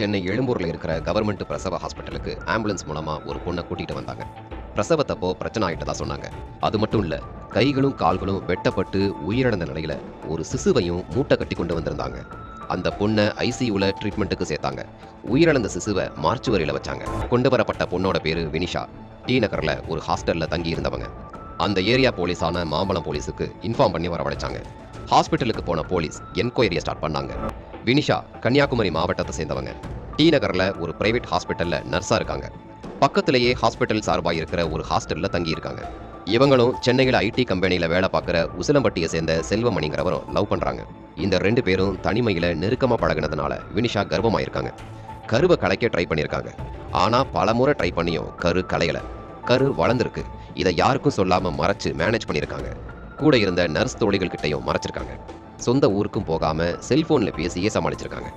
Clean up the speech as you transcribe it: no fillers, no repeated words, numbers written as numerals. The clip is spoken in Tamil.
சென்னை எழும்பூர்ல இருக்கிற கவர்மெண்ட் பிரசவ ஹாஸ்பிட்டலுக்கு ஆம்புலன்ஸ் மூலமா ஒரு பொண்ணை கூட்டிட்டு வந்தாங்க. பிரசவத்தப்போ பிரச்சனை ஆயிட்டதா சொன்னாங்க. அது மட்டும் இல்ல, கைகளும் கால்களும் வெட்டப்பட்டு உயிரிழந்த நிலையில ஒரு சிசுவையும் மூட்டை கட்டி கொண்டு வந்திருந்தாங்க. அந்த பொண்ணை ஐசியூல ட்ரீட்மெண்ட்டுக்கு சேர்த்தாங்க. உயிரிழந்த சிசுவை மார்ச்சுவரியில வச்சாங்க. கொண்டு வரப்பட்ட பொண்ணோட பேரு வினிஷா. டி நகர்ல ஒரு ஹாஸ்டல்ல தங்கி இருந்தவங்க. அந்த ஏரியா போலீஸான மாம்பலம் போலீஸுக்கு இன்ஃபார்ம் பண்ணி வரவழைச்சாங்க. ஹாஸ்பிட்டலுக்கு போன போலீஸ் என்கொயரியை ஸ்டார்ட் பண்ணாங்க. வினிஷா கன்னியாகுமரி மாவட்டத்தை சேர்ந்தவங்க. டி நகர்ல ஒரு பிரைவேட் ஹாஸ்பிட்டல்ல நர்ஸா இருக்காங்க. பக்கத்திலேயே ஹாஸ்பிட்டல் சார்பாக இருக்கிற ஒரு ஹாஸ்டல்ல தங்கி இருக்காங்க. இவங்களும் சென்னையில் ஐடி கம்பெனியில வேலை பார்க்குற உசிலம்பட்டியை சேர்ந்த செல்வமணிங்கிறவரும் லவ் பண்றாங்க. இந்த 2 பேரும் தனிமையில நெருக்கமா பழகினதுனால வினிஷா கர்ப்பமாயிருக்காங்க. கருவை கலைக்க ட்ரை பண்ணியிருக்காங்க. ஆனா பலமுறை ட்ரை பண்ணியும் கரு கலையல. கரு வளர்ந்துருக்கு. இதை யாருக்கும் சொல்லாம மறைச்சு மேனேஜ் பண்ணியிருக்காங்க. கூட இருந்த நர்ஸ் தோழிகள் கிட்டையும் மறைச்சிருக்காங்க. சொந்த ஊருக்கும் போகாம செல்போன்ல பேசியே சமாளிச்சிருக்காங்க.